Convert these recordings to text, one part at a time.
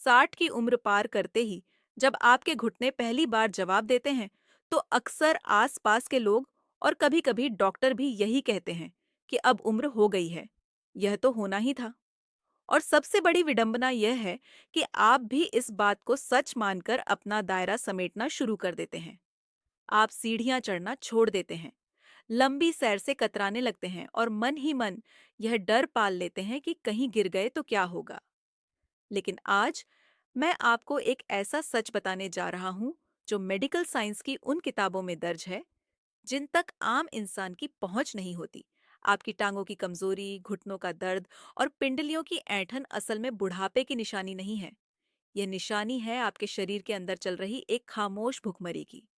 60 की उम्र पार करते ही जब आपके घुटने पहली बार जवाब देते हैं, तो अक्सर आस-पास के लोग और कभी-कभी डॉक्टर भी यही कहते हैं कि अब उम्र हो गई है। यह तो होना ही था। और सबसे बड़ी विडंबना यह है कि आप भी इस बात को सच मानकर अपना दायरा समेटना शुरू कर देते हैं। आप सीढ़ियां चढ़ना छोड़ देते हैं, लंबी सैर से कतराने लगते हैं और मन ही मन यह डर पाल लेते हैं कि कहीं गिर गए तो क्या होगा। लेकिन आज मैं आपको एक ऐसा सच बताने जा रहा हूं जो मेडिकल साइंस की उन किताबों में दर्ज है जिन तक आम इंसान की पहुंच नहीं होती। आपकी टांगों की कमजोरी, घुटनों का दर्द और पिंडलियों की ऐंठन असल में बुढ़ापे की निशानी नहीं है। यह निशानी है आपके शरीर के अंदर चल रही एक खामोश भुखमरी की।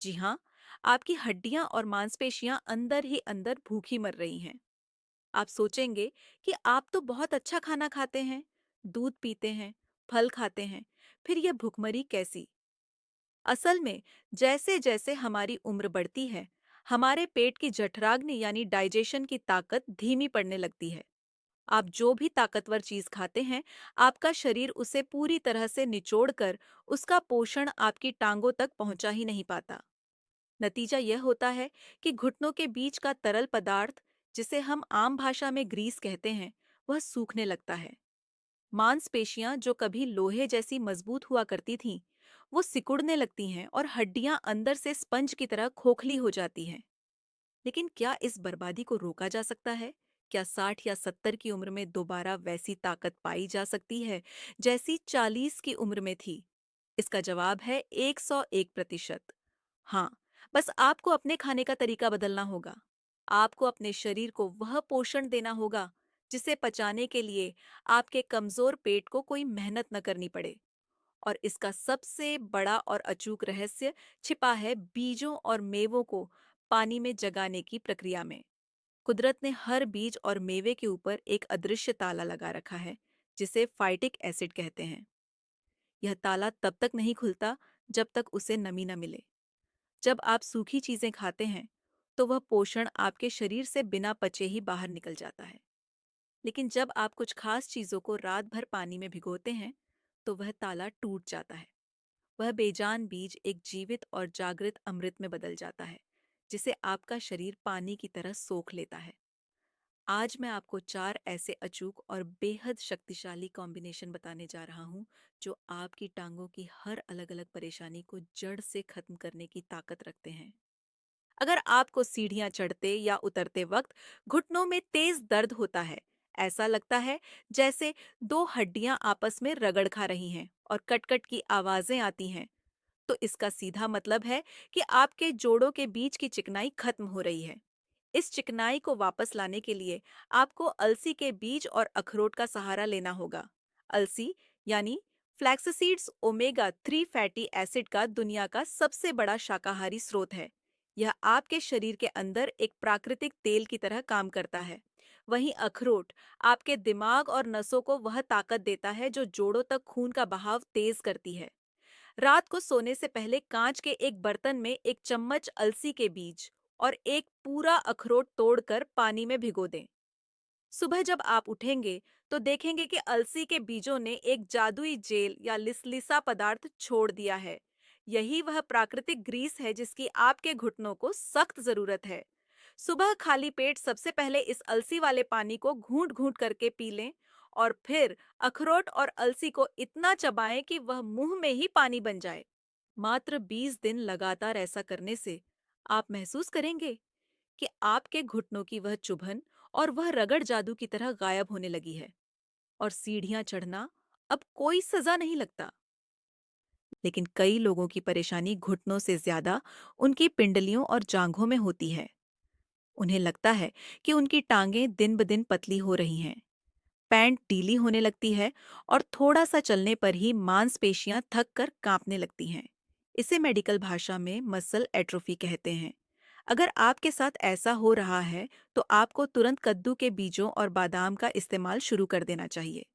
जी हाँ, आपकी हड्डियां और मांसपेशियां अंदर ही अंदर भूखी मर रही हैं। आप सोचेंगे कि आप तो बहुत अच्छा खाना खाते हैं, दूध पीते हैं, फल खाते हैं, फिर यह भुखमरी कैसी? असल में जैसे जैसे हमारी उम्र बढ़ती है, हमारे पेट की जठराग्नि यानी डाइजेशन की ताकत धीमी पड़ने लगती है। आप जो भी ताकतवर चीज खाते हैं, आपका शरीर उसे पूरी तरह से निचोड़कर उसका पोषण आपकी टांगों तक पहुंचा ही नहीं पाता। नतीजा यह होता है कि घुटनों के बीच का तरल पदार्थ, जिसे हम आम भाषा में ग्रीस कहते हैं, वह सूखने लगता है। मांसपेशियां जो कभी लोहे जैसी मजबूत हुआ करती थीं, वो सिकुड़ने लगती हैं और हड्डियां अंदर से स्पंज की तरह खोखली हो जाती हैं। लेकिन क्या इस बर्बादी को रोका जा सकता है? क्या 60 या 70 की उम्र में दोबारा वैसी ताकत पाई जा सकती है जैसी 40 की उम्र में थी? इसका जवाब है 101%। हाँ, बस आपको अपने खाने का तरीका बदलना होगा। आपको अपने शरीर को वह पोषण देना होगा जिसे पचाने के लिए आपके कमजोर पेट को कोई मेहनत न करनी पड़े। और इसका सबसे बड़ा और अचूक रहस्य छिपा है बीजों और मेवों को पानी में जगाने की प्रक्रिया में। कुदरत ने हर बीज और मेवे के ऊपर एक अदृश्य ताला लगा रखा है, जिसे फाइटिक एसिड कहते हैं। यह ताला तब तक नहीं खुलता जब तक उसे नमी न मिले। जब आप सूखी चीजें खाते हैं, तो वह पोषण आपके शरीर से बिना पचे ही बाहर निकल जाता है। लेकिन जब आप कुछ खास चीजों को रात भर पानी में भिगोते हैं, तो वह ताला टूट जाता है। वह बेजान बीज एक जीवित और जागृत अमृत में बदल जाता है, जिसे आपका शरीर पानी की तरह सोख लेता है। आज मैं आपको 4 ऐसे अचूक और बेहद शक्तिशाली कॉम्बिनेशन बताने जा रहा हूँ, जो आपकी टांगों की हर अलग-अलग परेशानी को जड़ से खत्म करने की ताकत रखते हैं। अगर आपको सीढ़ियां चढ़ते या उतरते वक्त घुटनों में तेज दर्द होता है, ऐसा लगता है जैसे दो हड्डियां आपस में रगड़ खा रही हैं और कट-कट की आवाजें आती हैं, तो इसका सीधा मतलब है कि आपके जोड़ों के बीच की चिकनाई खत्म हो रही है। इस चिकनाई को वापस लाने के लिए आपको अलसी के बीज और अखरोट का सहारा लेना होगा। अलसी यानी फ्लैक्ससीड्स ओमेगा 3 फैटी एसिड का दुनिया का सबसे बड़ा शाकाहारी स्रोत है। यह आपके शरीर के अंदर एक प्राकृतिक तेल की तरह काम करता है। वहीं अखरोट आपके दिमाग और नसों को वह ताकत देता है जो जोड़ों तक खून का बहाव तेज करती है। रात को सोने से पहले कांच के एक बर्तन में एक चम्मच अलसी के बीज और एक पूरा अखरोट तोड़कर पानी में भिगो दें। सुबह जब आप उठेंगे, तो देखेंगे कि अलसी के बीजों ने एक जादुई जेल या लिसलिसा पदार्थ छोड़ दिया है। यही वह प्राकृतिक ग्रीस है जिसकी आपके घुटनों को सख्त जरूरत है। सुबह खाली पेट सबसे पहले इस अलसी वाले पानी को घूंट घूंट करके पी लें और फिर अखरोट और अलसी को इतना चबाएं कि वह मुंह में ही पानी बन जाए। मात्र 20 दिन लगातार ऐसा करने से आप महसूस करेंगे कि आपके घुटनों की वह चुभन और वह रगड़ जादू की तरह गायब होने लगी है और सीढ़ियां चढ़ना अब कोई सजा नहीं लगता। लेकिन कई लोगों की परेशानी घुटनों से ज्यादा उनकी पिंडलियों और जांघों में होती है। उन्हें लगता है कि उनकी टांगें दिन ब दिन पतली हो रही हैं, पैंट ढीली होने लगती है और थोड़ा सा चलने पर ही मांसपेशियां थक कर कांपने लगती हैं। इसे मेडिकल भाषा में मसल एट्रोफी कहते हैं। अगर आपके साथ ऐसा हो रहा है, तो आपको तुरंत कद्दू के बीजों और बादाम का इस्तेमाल शुरू कर देना चाहिए।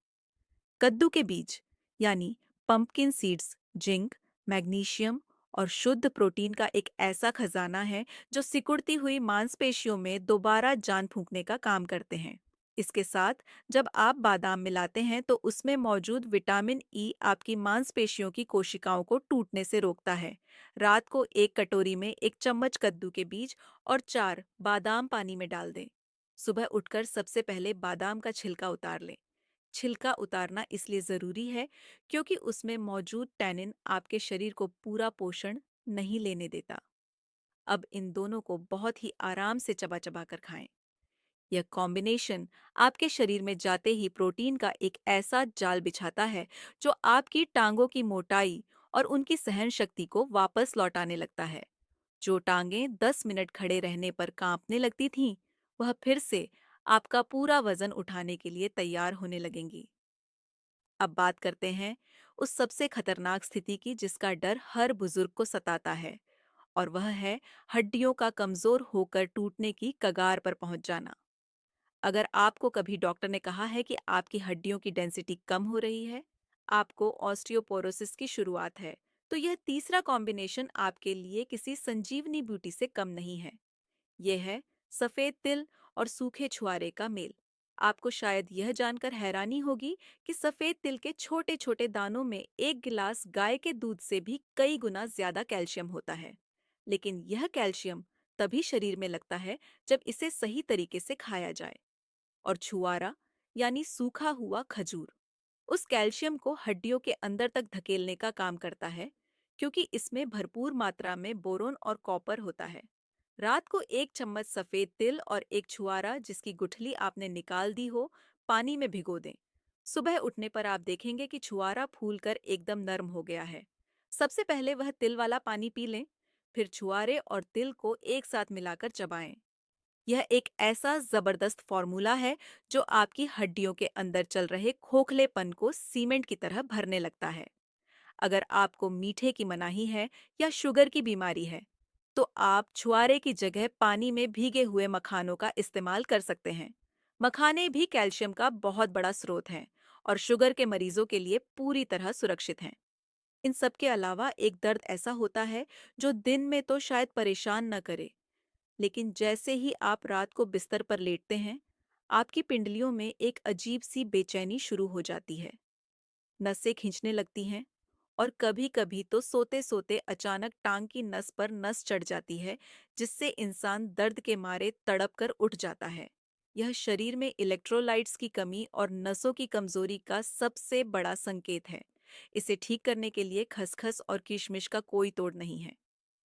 कद्दू के बीज यानी पंपकिन सीड्स जिंक, मैग्नीशियम और शुद्ध प्रोटीन का एक ऐसा खजाना है जो सिकुड़ती हुई मांसपेशियों में दोबारा जान फूंकने का काम करते हैं। इसके साथ जब आप बादाम मिलाते हैं तो उसमें मौजूद विटामिन ई आपकी मांसपेशियों की कोशिकाओं को टूटने से रोकता है। रात को एक कटोरी में एक चम्मच कद्दू के बीज और 4 बादाम पानी में डाल दें। सुबह उठकर सबसे पहले बादाम का छिलका उतार लें। छिलका उतारना इसलिए जरूरी है क्योंकि उसमें मौजूद टैनिन आपके शरीर को पूरा पोषण नहीं लेने देता। अब इन दोनों को बहुत ही आराम से चबा चबा कर खाएं। यह कॉम्बिनेशन आपके शरीर में जाते ही प्रोटीन का एक ऐसा जाल बिछाता है जो आपकी टांगों की मोटाई और उनकी सहन शक्ति को वापस लौटाने लगता है। जो टांगें 10 मिनट खड़े रहने पर कांपने लगती थीं, वह फिर से आपका पूरा वजन उठाने के लिए तैयार होने लगेंगी। अब बात करते हैं उस सबसे खतरनाक स्थिति की जिसका डर हर बुजुर्ग को सताता है, और वह है हड्डियों का कमजोर होकर टूटने की कगार पर पहुंच जाना। अगर आपको कभी डॉक्टर ने कहा है कि आपकी हड्डियों की डेंसिटी कम हो रही है, आपको ऑस्टियोपोरोसिस की शुरुआत है, तो यह तीसरा कॉम्बिनेशन आपके लिए किसी संजीवनी बूटी से कम नहीं है। यह है सफेद तिल और सूखे छुआरे का मेल। आपको शायद यह जानकर हैरानी होगी कि सफेद तिल के छोटे छोटे दानों में एक गिलास गाय के दूध से भी कई गुना ज्यादा कैल्शियम होता है। लेकिन यह कैल्शियम तभी शरीर में लगता है जब इसे सही तरीके से खाया जाए। और छुआरा यानी सूखा हुआ खजूर उस कैल्शियम को हड्डियों के अंदर तक धकेलने का काम करता है, क्योंकि इसमें भरपूर मात्रा में बोरोन और कॉपर होता है। रात को एक चम्मच सफेद तिल और एक छुआरा जिसकी गुठली आपने निकाल दी हो, पानी में भिगो दें। सुबह उठने पर आप देखेंगे कि छुआरा फूलकर एकदम नरम हो गया है। सबसे पहले वह तिल वाला पानी पी लें, फिर छुआरे और तिल को एक साथ मिलाकर चबाएं। यह एक ऐसा जबरदस्त फॉर्मूला है जो आपकी हड्डियों के अंदर चल रहे खोखलेपन को सीमेंट की तरह भरने लगता है। अगर आपको मीठे की मनाही है या शुगर की बीमारी है, तो आप छुआरे की जगह पानी में भीगे हुए मखानों का इस्तेमाल कर सकते हैं। मखाने भी कैल्शियम का बहुत बड़ा स्रोत हैं और शुगर के मरीजों के लिए पूरी तरह सुरक्षित हैं। इन सब के अलावा एक दर्द ऐसा होता है जो दिन में तो शायद परेशान न करे, लेकिन जैसे ही आप रात को बिस्तर पर लेटते हैं, आपकी पिंडलियों में एक अजीब सी बेचैनी शुरू हो जाती है। नसें खींचने लगती हैं और कभी-कभी तो सोते-सोते अचानक टांग की नस पर नस चढ़ जाती है, जिससे इंसान दर्द के मारे तड़प कर उठ जाता है। यह शरीर में इलेक्ट्रोलाइट्स की कमी और नसों की कमजोरी का सबसे बड़ा संकेत है। इसे ठीक करने के लिए खसखस और किशमिश का कोई तोड़ नहीं है।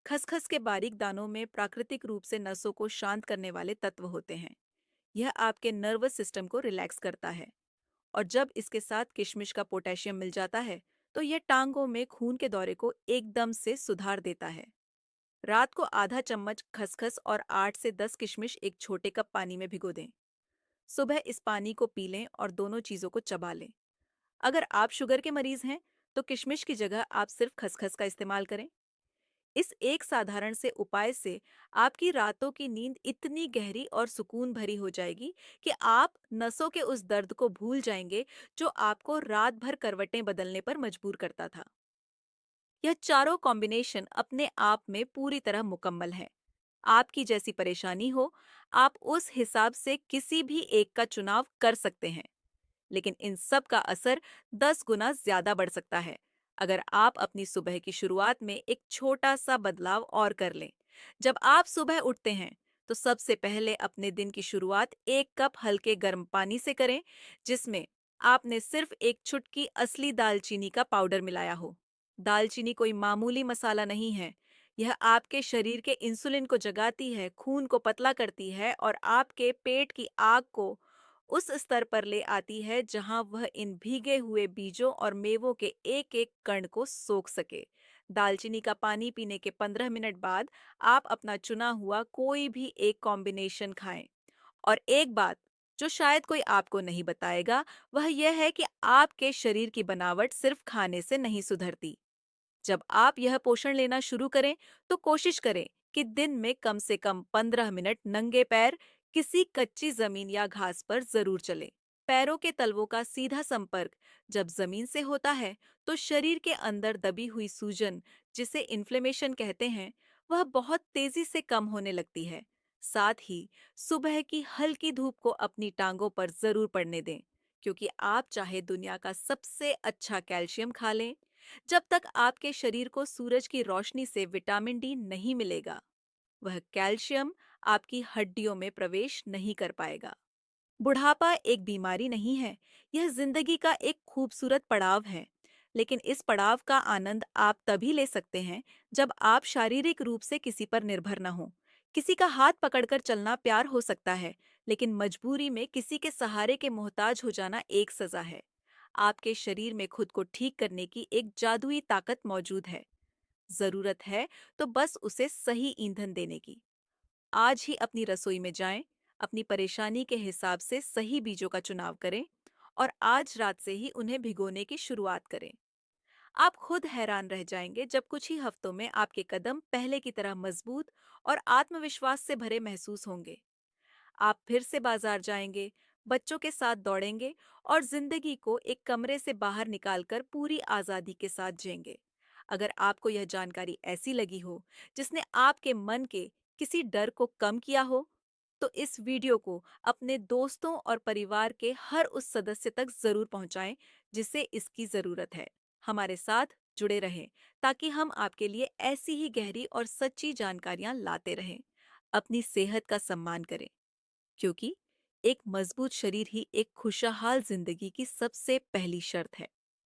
खसखस के बारीक दानों में प्राकृतिक रूप से नसों को शांत करने वाले तत्व होते हैं। यह आपके नर्वस सिस्टम को रिलैक्स करता है। और जब इसके साथ किशमिश का पोटेशियम मिल जाता है, तो यह टांगों में खून के दौरे को एकदम से सुधार देता है। रात को आधा चम्मच खसखस और 8 से 10 किशमिश एक छोटे कप पानी में भिगो दें। सुबह इस पानी को पी लें और दोनों चीजों को चबा लें। अगर आप शुगर के मरीज हैं, तो किशमिश की जगह आप सिर्फ खसखस का इस्तेमाल करें। इस एक साधारण से उपाय से आपकी रातों की नींद इतनी गहरी और सुकून भरी हो जाएगी कि आप नसों के उस दर्द को भूल जाएंगे जो आपको रात भर करवटें बदलने पर मजबूर करता था। यह चारों कॉम्बिनेशन अपने आप में पूरी तरह मुकम्मल है। आपकी जैसी परेशानी हो, आप उस हिसाब से किसी भी एक का चुनाव कर सकते हैं। लेकिन इन सब का असर 10 गुना ज्यादा बढ़ सकता है अगर आप अपनी सुबह की शुरुआत में एक छोटा सा बदलाव और कर लें। जब आप सुबह उठते हैं, तो सबसे पहले अपने दिन की शुरुआत एक कप हल्के गर्म पानी से करें, जिसमें आपने सिर्फ एक चुटकी असली दालचीनी का पाउडर मिलाया हो। दालचीनी कोई मामूली मसाला नहीं है। यह आपके शरीर के इंसुलिन को जगाती है, खून को पतला करती है और आपके पेट की आग को उस स्तर पर ले आती है जहां वह इन भीगे हुए बीजों और मेवों के एक एक कण को सोख सके। दालचीनी का पानी पीने के 15 मिनट बाद आप अपना चुना हुआ कोई भी एक कॉम्बिनेशन खाएं। और एक बात जो शायद कोई आपको नहीं बताएगा, वह यह है कि आपके शरीर की बनावट सिर्फ खाने से नहीं सुधरती। जब आप यह पोषण लेना शुरू करें, तो कोशिश करें कि दिन में कम से कम 15 मिनट नंगे पैर किसी कच्ची जमीन या घास पर जरूर चलें। पैरों के तलवों का सीधा संपर्क जब जमीन से होता है, तो शरीर के अंदर दबी हुई सूजन, जिसे इन्फ्लेमेशन कहते हैं, वह बहुत तेजी से कम होने लगती है। साथ ही सुबह की हल्की धूप को अपनी टांगों पर जरूर पड़ने दें, क्योंकि आप चाहे दुनिया का सबसे अच्छा कैल्शियम खा लें, जब तक आपके शरीर को सूरज की रोशनी से विटामिन डी नहीं मिलेगा, वह कैल्शियम आपकी हड्डियों में प्रवेश नहीं कर पाएगा। बुढ़ापा एक बीमारी नहीं है, यह जिंदगी का एक खूबसूरत पड़ाव है। लेकिन इस पड़ाव का आनंद आप तभी ले सकते हैं जब आप शारीरिक रूप से किसी पर निर्भर न हो। किसी का हाथ पकड़कर चलना प्यार हो सकता है, लेकिन मजबूरी में किसी के सहारे के मोहताज हो जाना एक सजा है। आपके शरीर में खुद को ठीक करने की एक जादुई ताकत मौजूद है। जरूरत है तो बस उसे सही ईंधन देने की। आज ही अपनी रसोई में जाएं, अपनी परेशानी के हिसाब से सही बीजों का चुनाव करें और आज रात से ही उन्हें भिगोने की शुरुआत करें। आप खुद हैरान रह जाएंगे जब कुछ ही हफ्तों में आपके कदम पहले की तरह मजबूत और आत्मविश्वास से भरे महसूस होंगे। आप फिर से बाजार जाएंगे, बच्चों के साथ दौड़ेंगे और जिंदगी को एक कमरे से बाहर निकालकर पूरी आजादी के साथ जिएंगे। अगर आपको यह जानकारी ऐसी लगी हो, जिसने आपके मन के किसी डर को कम किया हो, तो इस वीडियो को अपने दोस्तों और परिवार के हर उस सदस्य तक जरूर पहुंचाएं जिसे इसकी जरूरत है। हमारे साथ जुड़े रहें ताकि हम आपके लिए ऐसी ही गहरी और सच्ची जानकारियां लाते रहें। अपनी सेहत का सम्मान करें, क्योंकि एक मजबूत शरीर ही एक खुशहाल जिंदगी की सबसे पहली शर्त है।